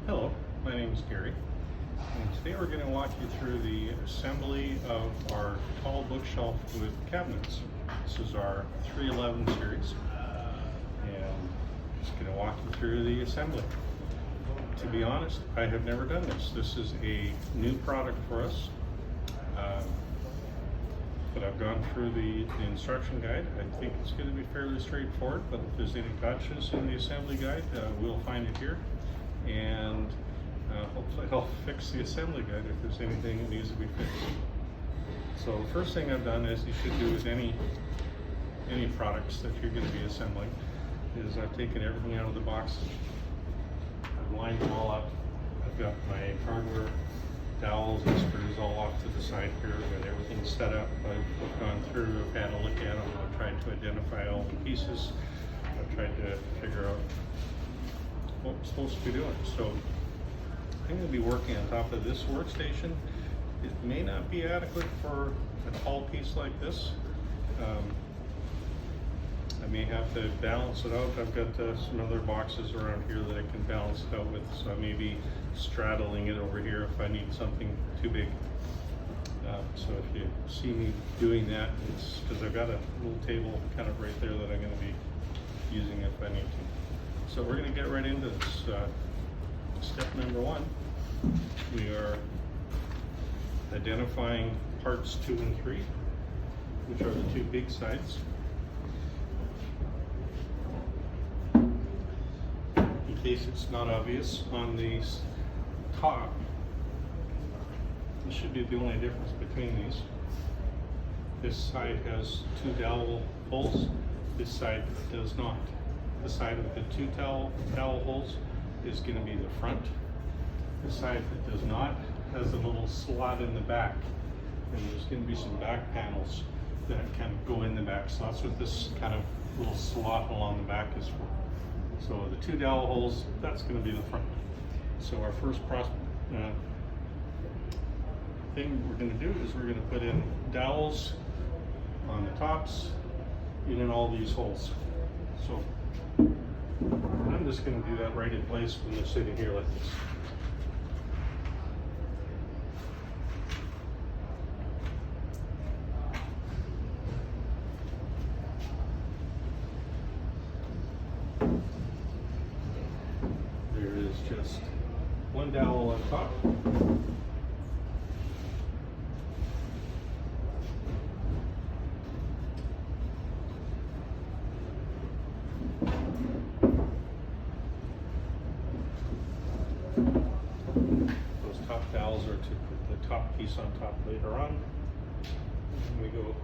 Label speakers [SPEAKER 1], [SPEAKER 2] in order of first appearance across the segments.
[SPEAKER 1] Hello, my name is Gary, and today we're going to walk you through the assembly of our tall bookshelf with cabinets. This is our 311 series, and I'm just going to walk you through the assembly. To be honest, I have never done this. This is a new product for us, but I've gone through the instruction guide. I think it's going to be fairly straightforward, but if there's any gotchas in the assembly guide, we'll find it here. And hopefully I'll fix the assembly guide if there's anything that needs to be fixed. So the first thing I've done, as you should do with any products that you're going to be assembling, is I've taken everything out of the box. I've lined them all up. I've got my hardware dowels and screws all off to the side here, and everything's set up. I've gone through, I've had a look at them, I've tried to identify all the pieces. I've tried to figure out what I'm supposed to be doing. So I'm going to be working on top of this workstation. It may not be adequate for a tall piece like this. I may have to balance it out. I've got some other boxes around here that I can balance it out with, so I may be straddling it over here if I need something too big. So if you see me doing that, it's because I've got a little table kind of right there that I'm going to be using if I need to. So we're going to get right into this. Step number one, we are identifying parts 2 and 3, which are the two big sides. In case it's not obvious, on the top, this should be the only difference between these. This side has 2 dowel holes, this side does not. The side with the 2 dowel holes is going to be the front. The side that does not has a little slot in the back, and there's going to be some back panels that kind of go in the back. So that's what this kind of little slot along the back is for. So the 2 dowel holes, that's going to be the front. So our first thing we're going to do is we're going to put in dowels on the tops and in all these holes. So I'm just going to do that right in place when they're sitting here like this. There is just 1 dowel on top. Those top dowels are to put the top piece on top later on. And we go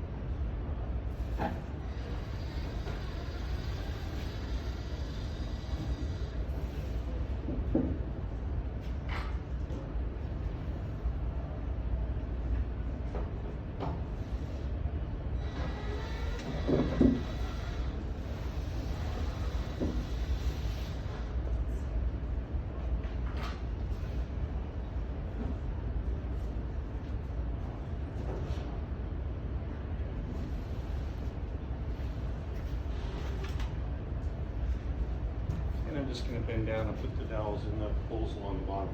[SPEAKER 1] I'm just going to bend down and put the dowels in the holes along the bottom.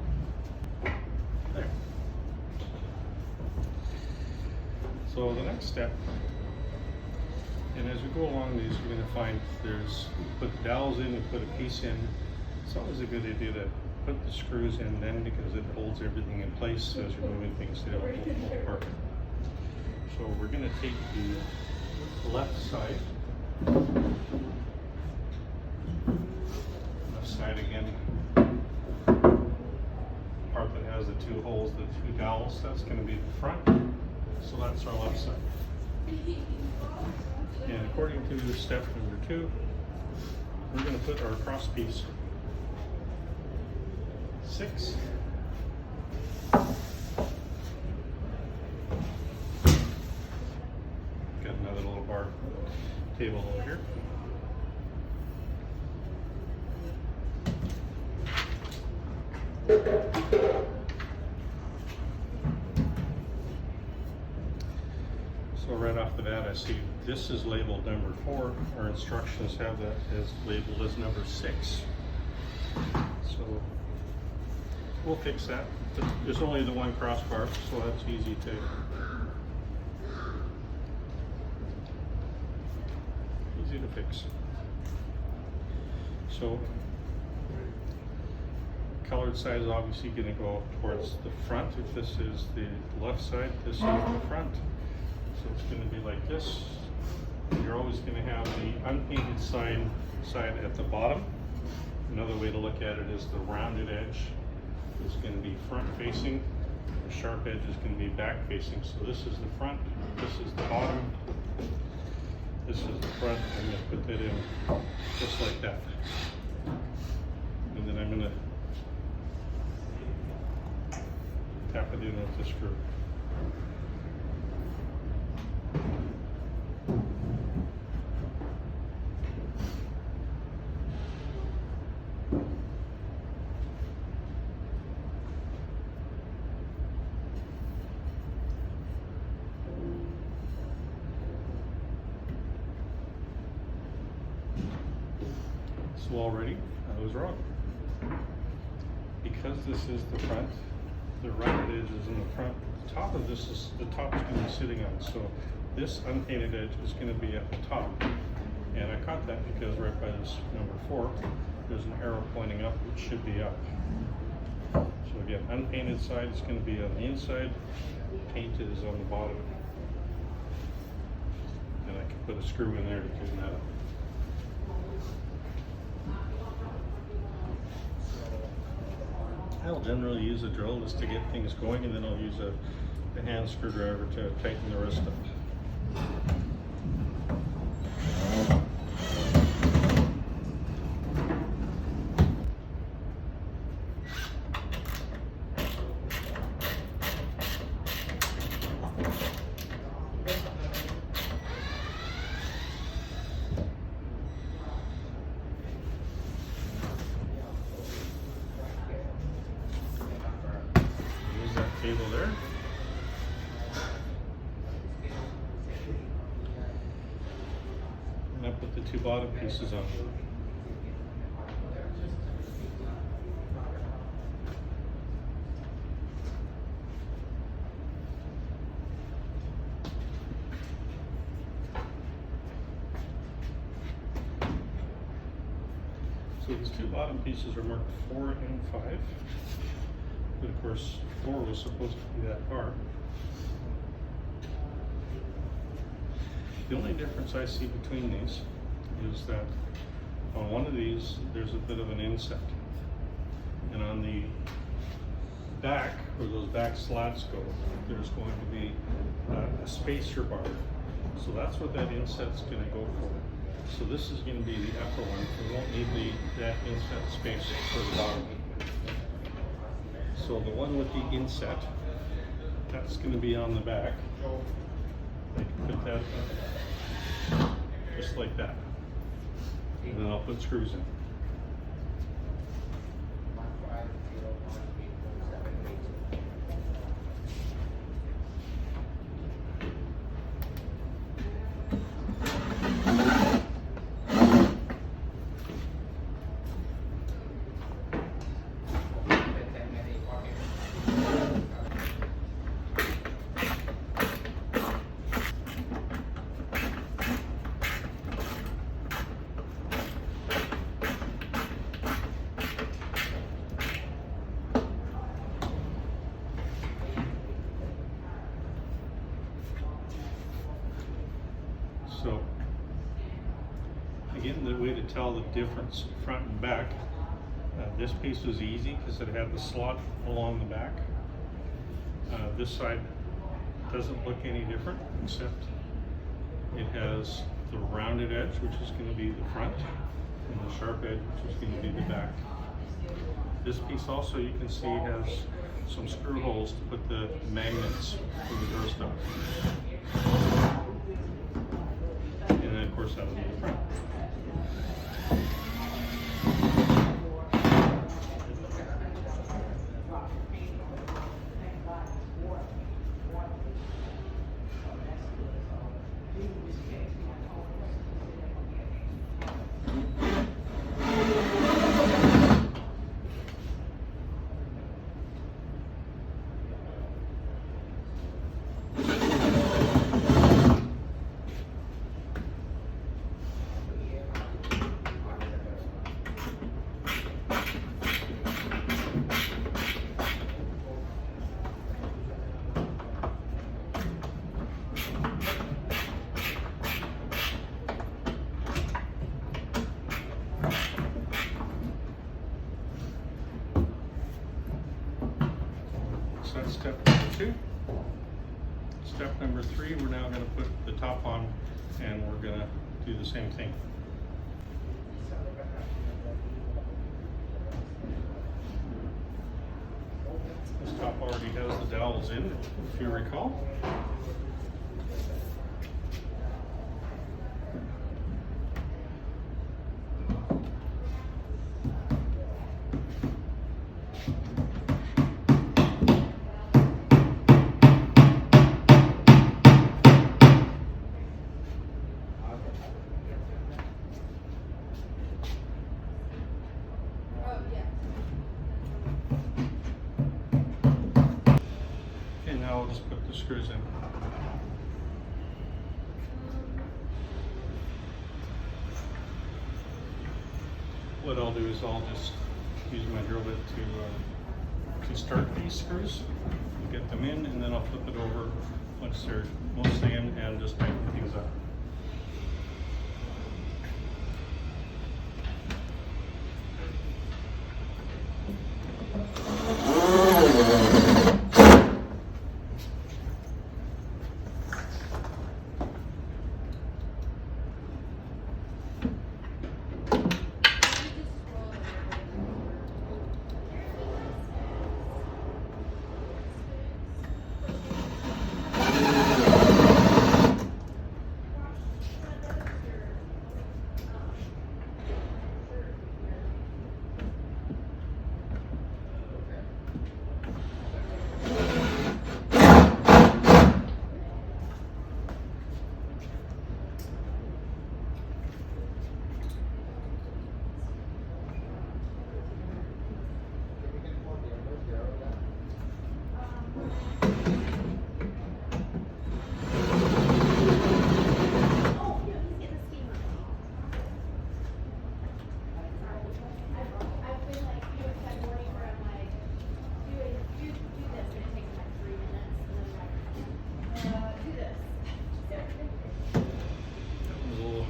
[SPEAKER 1] There. So the next step, and as we go along these, we're going to find there's, put the dowels in and put a piece in. It's always a good idea to put the screws in then, because it holds everything in place as you're moving things so they don't fall apart. So we're going to take the left side. Side again, part that has the 2 holes, the 2 dowels, that's going to be the front, so that's our left side. And according to step number 2, we're going to put our cross piece 6 got another little bar table over here. So right off the bat, I see this is labeled number 4. Our instructions have that as labeled as number 6. So we'll fix that. There's only the one crossbar, so that's easy to fix. So colored side is obviously going to go towards the front. If this is the left side, this is the front. So it's going to be like this. You're always going to have the unpainted side at the bottom. Another way to look at it is the rounded edge is going to be front facing. The sharp edge is going to be back facing. So this is the front, this is the bottom, this is the front. I'm going to put that in just like that. And then I'm going to tap it in with the screw. So already I was wrong. Because this is the front, the rounded edge is in the front. The top of this is the top is going to be sitting on. So this unpainted edge is going to be at the top. And I caught that because right by this number 4, there's an arrow pointing up, which should be up. So again, unpainted side is going to be on the inside, painted is on the bottom. And I can put a screw in there to tighten that up. I'll generally use a drill just to get things going, and then I'll use a hand screwdriver to tighten the rest up. Cable there. And I put the 2 bottom pieces on. So these 2 bottom pieces are marked 4 and 5. But of course, 4 was supposed to be that far. The only difference I see between these is that on one of these, there's a bit of an inset. And on the back, where those back slats go, there's going to be a spacer bar. So that's what that inset's going to go for. So this is going to be the upper one. We won't need that inset spacer for the bottom. So the one with the inset, that's going to be on the back. I can put that just like that. And then I'll put screws in. So again, the way to tell the difference front and back, this piece was easy because it had the slot along the back. This side doesn't look any different, except it has the rounded edge, which is going to be the front, and the sharp edge, which is going to be the back. This piece also, you can see, has some screw holes to put the magnets for the door stop. And then of course that'll be the front. step number 2. Step number 3, we're now going to put the top on, and we're going to do the same thing. This top already has the dowels in, if you recall. Now I'll just put the screws in. What I'll do is I'll just use my drill bit to start these screws, get them in, and then I'll flip it over once they're mostly in and just tighten things up.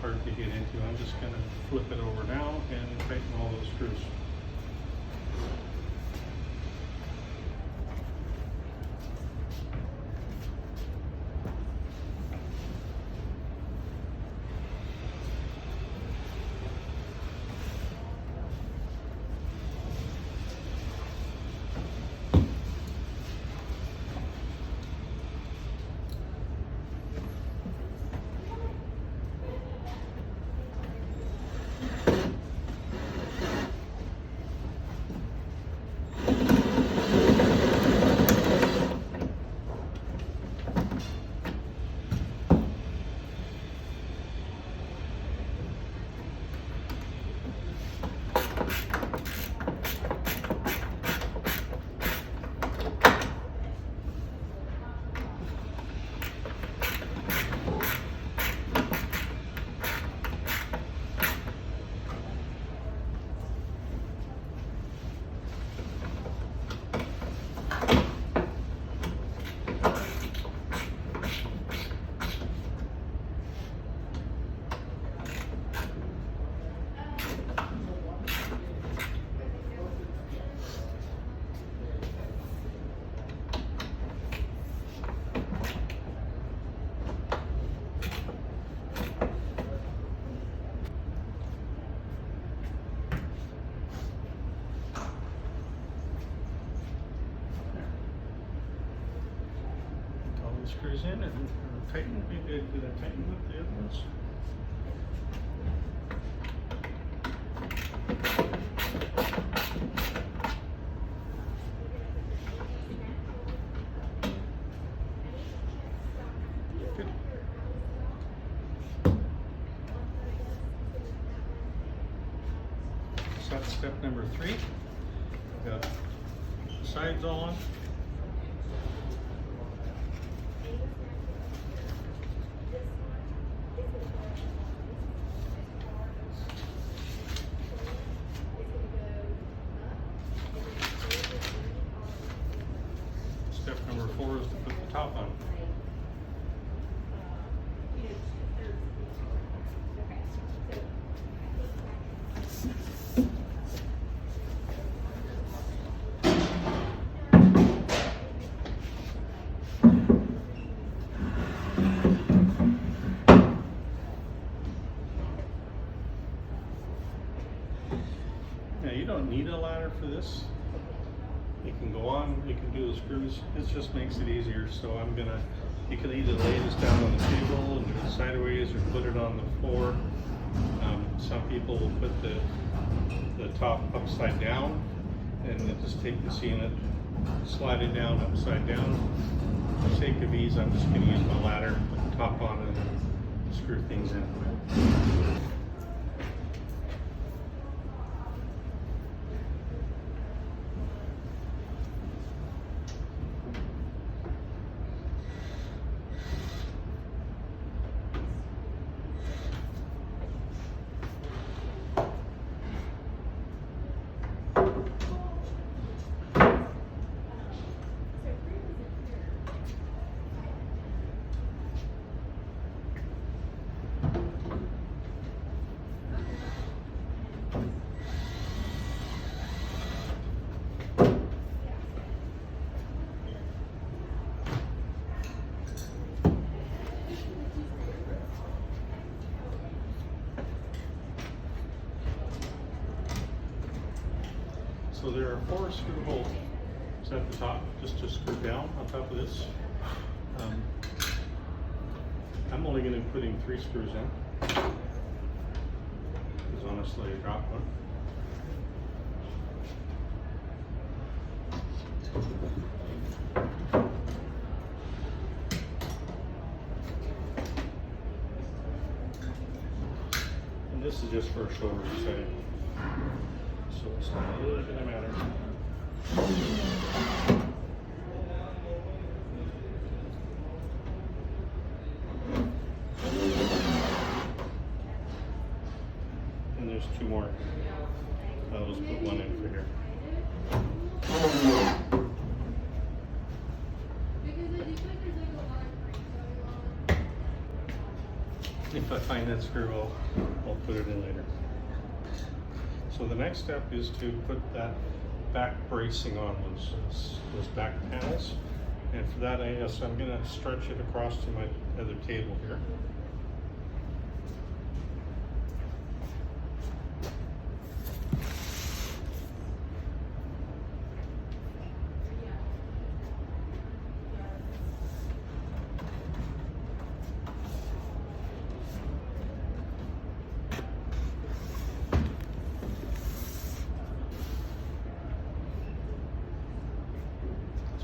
[SPEAKER 1] Hard to get into. I'm just going to flip it over now and tighten all those screws. Screws in and tighten. Did I tighten with the other ones? Good. So that's step number 3. We've got the sides all on. Step number 4 is to put the top on. Now you don't need a ladder for this. You can go on, you can do the screws. It just makes it easier. So you can either lay this down on the table and do it sideways or put it on the floor. Some people will put the top upside down and then just take this unit, slide it down upside down. For the sake of ease, I'm just going to use my ladder, put the top on and then screw things in. So there are 4 screw holes at the top, just to screw down on top of this. I'm only going to be putting 3 screws in, because honestly I dropped one. And this is just for a shoulder setting. So it's not really going to matter. And there's 2 more. I'll just put one in for here. If I find that screw, I'll put it in later. So the next step is to put that back bracing on those back panels. And for that, I'm going to stretch it across to my other table here.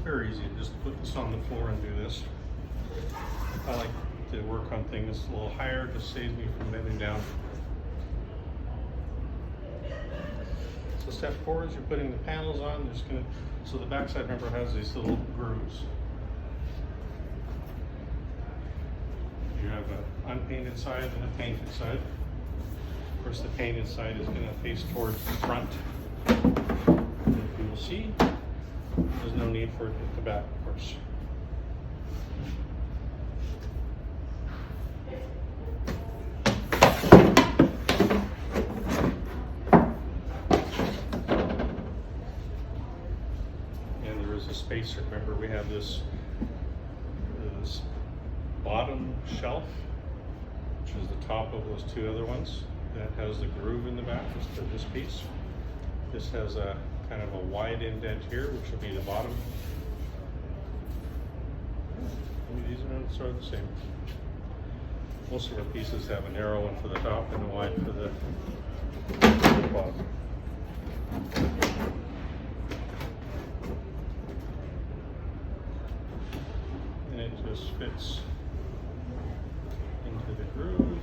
[SPEAKER 1] Very easy, just put this on the floor and do this. I like to work on things a little higher, just saves me from bending down. So step 4 is you're putting the panels on. So the backside, remember, has these little grooves. You have an unpainted side and a painted side. Of course, the painted side is going to face towards the front. And if you will see, there's no need for it at the back, of course. And there is a spacer. Remember, we have this bottom shelf, which is the top of those 2 other ones. That has the groove in the back, just for this piece. This has a kind of a wide indent here, which will be the bottom. These are sort of the same. Most of the pieces have a narrow one for the top and a wide for the bottom. And it just fits into the groove.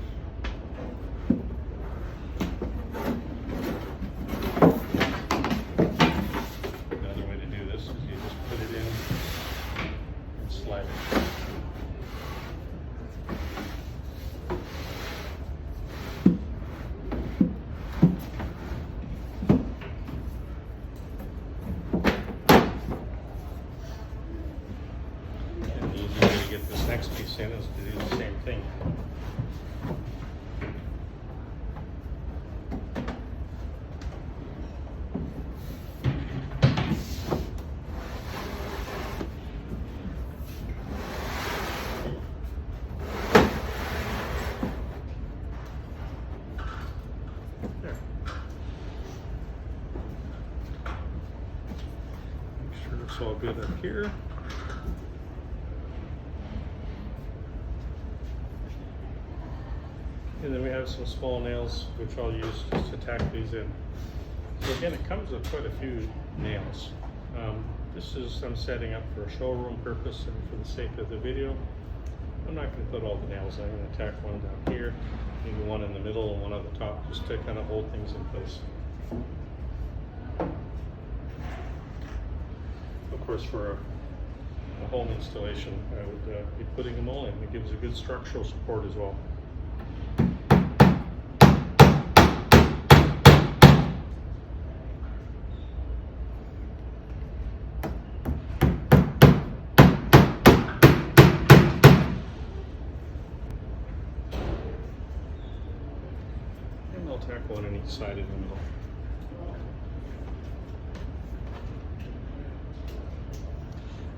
[SPEAKER 1] looks all good up here. And then we have some small nails which I'll use just to tack these in. So again, it comes with quite a few nails. This is I'm setting up for a showroom purpose and for the sake of the video. I'm not going to put all the nails. I'm going to tack one down here, maybe one in the middle and one on the top, just to kind of hold things in place. Of course, for a home installation, I would be putting them all in. It gives a good structural support as well. And I'll tack one on each side in the middle.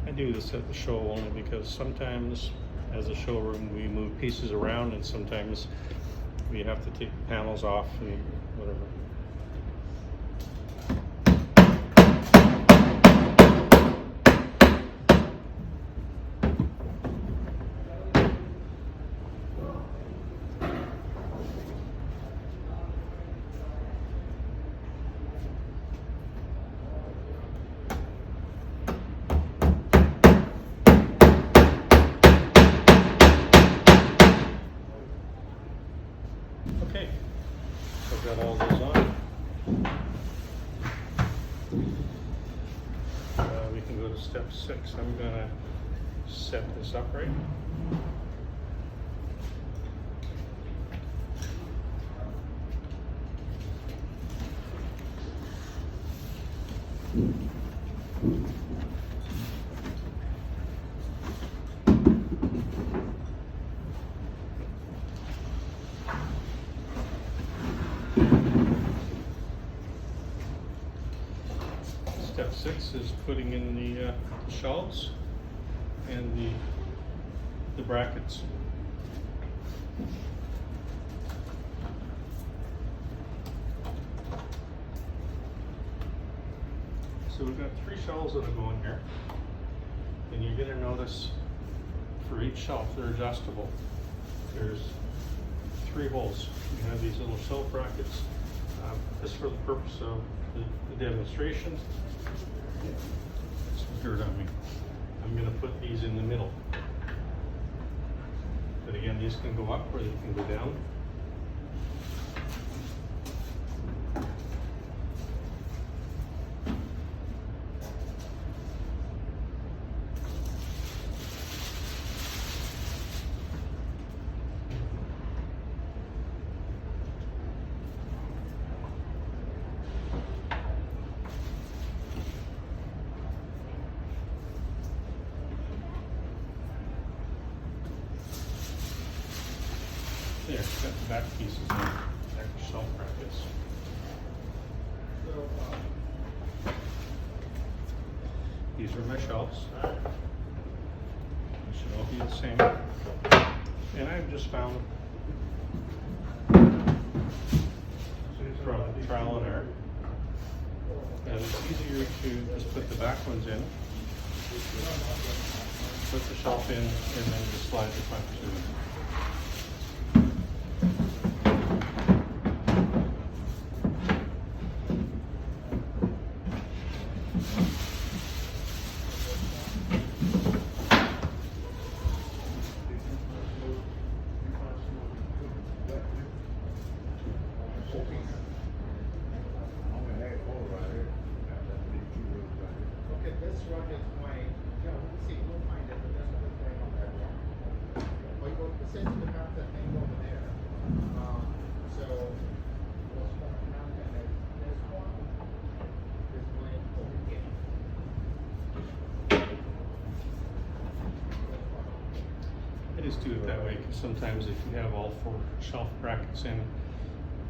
[SPEAKER 1] I do this at the show only because sometimes as a showroom we move pieces around and sometimes we have to take panels off and whatever. Okay, so I've got all those on. We can go to step 6. I'm going to set this upright. Step 6 is putting in the shelves and the brackets. So we've got 3 shelves that are going here, and you're going to notice for each shelf they're adjustable. There's 3 holes. You have these little shelf brackets just for the purpose of the demonstration. Some dirt on me. I'm going to put these in the middle. But again, these can go up or they can go down. There, got the back pieces in, back shelf brackets. These are my shelves. They should all be the same. And I've just found from trial and error that it's easier to just put the back ones in, put the shelf in, and then just slide the front two in.
[SPEAKER 2] This one is going, yeah, we'll see, we'll find it, but there's another thing on that one. Well, you essentially have that thing over there. So, we'll start counting it. This one is going over here.
[SPEAKER 1] I just do it that way because sometimes if you have all 4 shelf brackets in,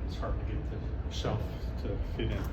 [SPEAKER 1] it's hard to get the shelf to fit in.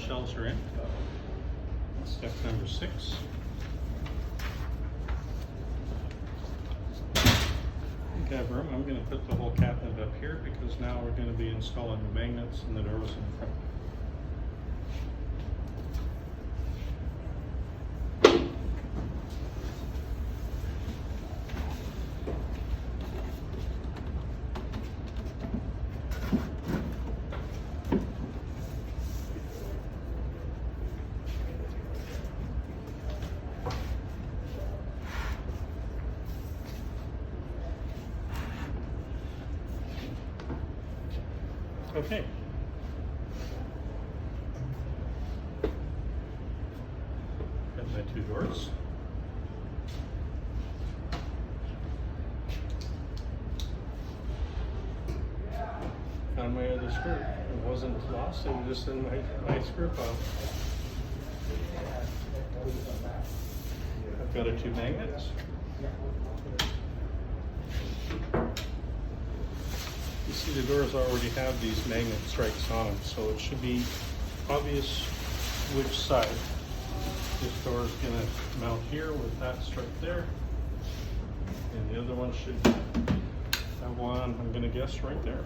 [SPEAKER 1] shelves are in. Step number 6. I have room. I'm going to put the whole cabinet up here because now we're going to be installing the magnets and the doors in front. Okay. Got my 2 doors. Found my other screw. It wasn't lost, it was just in my screw pile. I've got our 2 magnets. You see the doors already have these magnet strikes on them, so it should be obvious which side this door is going to mount here with that strike there, and the other one should have one, I'm going to guess, right there.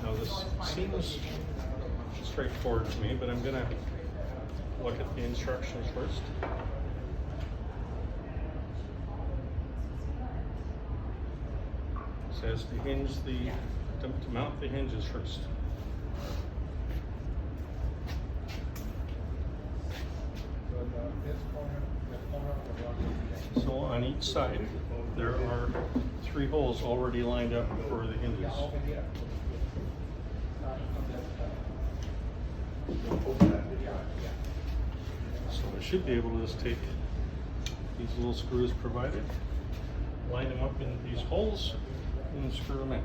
[SPEAKER 1] Now this seems straightforward to me, but I'm going to look at the instructions first. It says to mount the hinges first. So on each side there are 3 holes already lined up for the hinges. So I should be able to just take these little screws provided, line them up in these holes, and screw them in.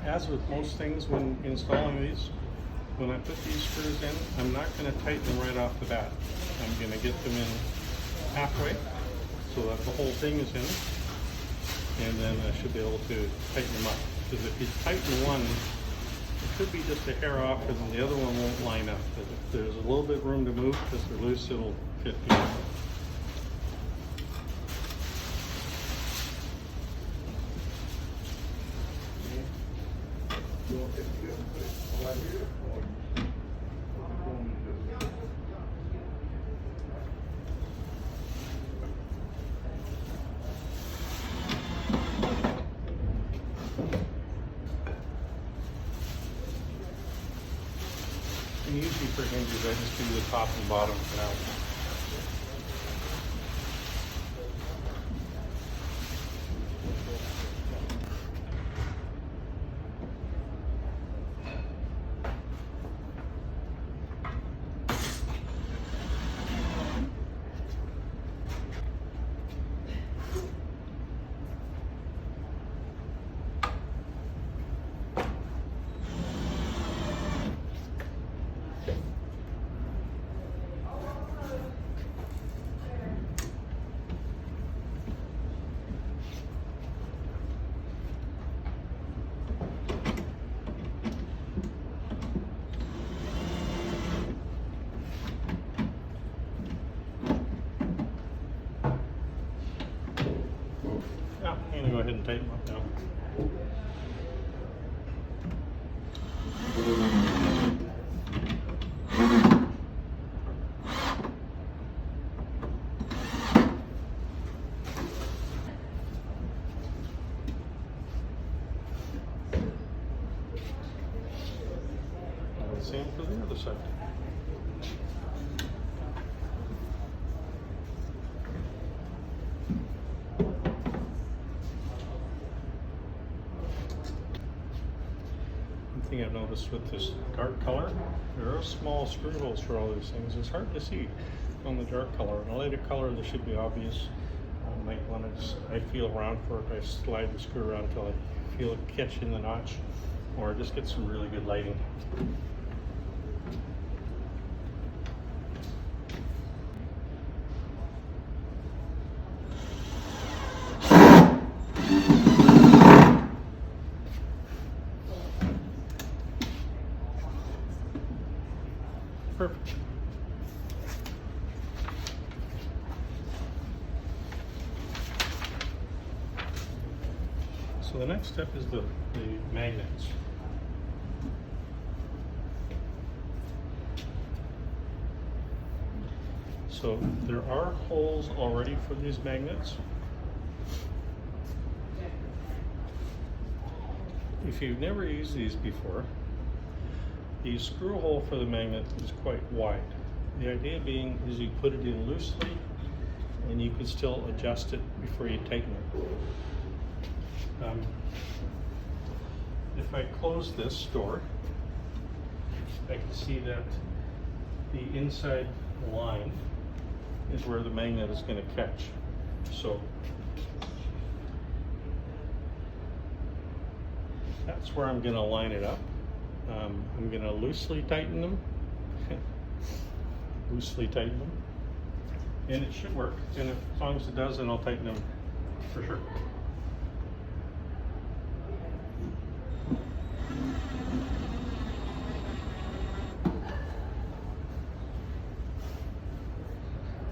[SPEAKER 1] As with most things when installing these, when I put these screws in, I'm not going to tighten them right off the bat. I'm going to get them in halfway so that the whole thing is in, and then I should be able to tighten them up. Because if you tighten one, it could be just a hair off and the other one won't line up. But if there's a little bit of room to move because they're loose, it'll fit beautifully. And usually for hinges, I just do the top and bottom for now. I'm going to go ahead and tighten them up now. And the same for the other side. Thing I've noticed with this dark color, there are small screw holes for all these things. It's hard to see on the dark color. In a lighter color, they should be obvious. might want to just, I feel around for it. I slide the screw around until I feel it catch in the notch, or just get some really good lighting. Perfect. So the next step is the magnets. So there are holes already for these magnets. If you've never used these before, the screw hole for the magnet is quite wide. The idea being is you put it in loosely and you can still adjust it before you tighten it. If I close this door, I can see that the inside line is where the magnet is going to catch. So that's where I'm going to line it up. I'm going to loosely tighten them. Loosely tighten them. And it should work. And as long as it does, then I'll tighten them for sure.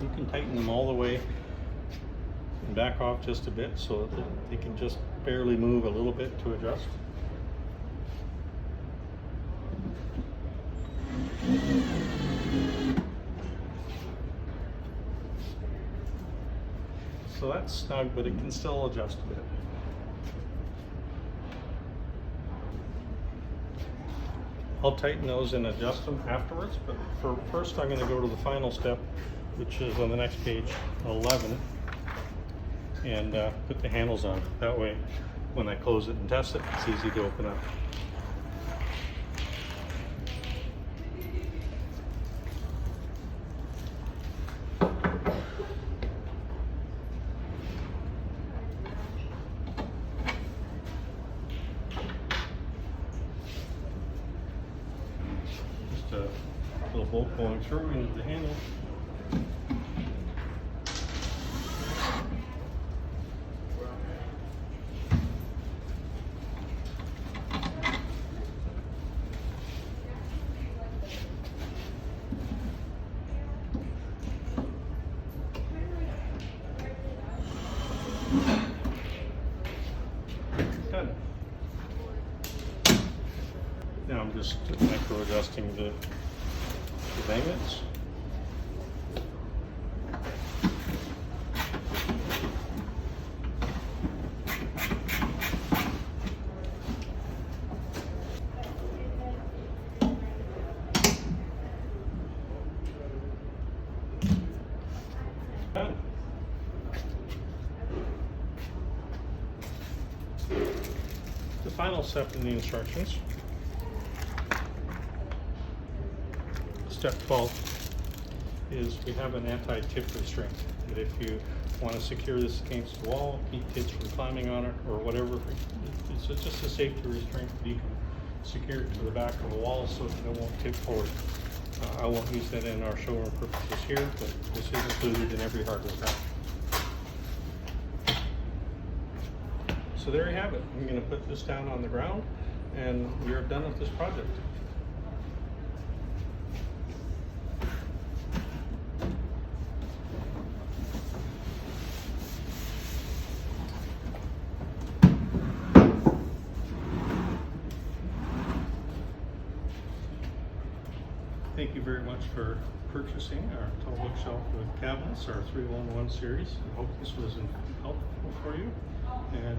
[SPEAKER 1] You can tighten them all the way and back off just a bit so that they can just barely move a little bit to adjust. So that's snug, but it can still adjust a bit. I'll tighten those and adjust them afterwards, but first I'm going to go to the final step, which is on the next page, 11, and put the handles on. That way, when I close it and test it, it's easy to open up. Just a little bolt going through into the handle. Done. Now I'm just micro adjusting the magnets. Done. The final step in the instructions, step 12, is we have an anti-tip restraint that if you want to secure this against the wall, keep kids from climbing on it or whatever, it's just a safety restraint that you can secure it to the back of the wall so that it won't tip forward. I won't use that in our showroom purposes here, but this is included in every hardware pack. So there you have it. I'm going to put this down on the ground and we are done with this project. Thank you very much for purchasing our tall bookshelf with cabinets, our 311 series. I hope this was helpful for you. And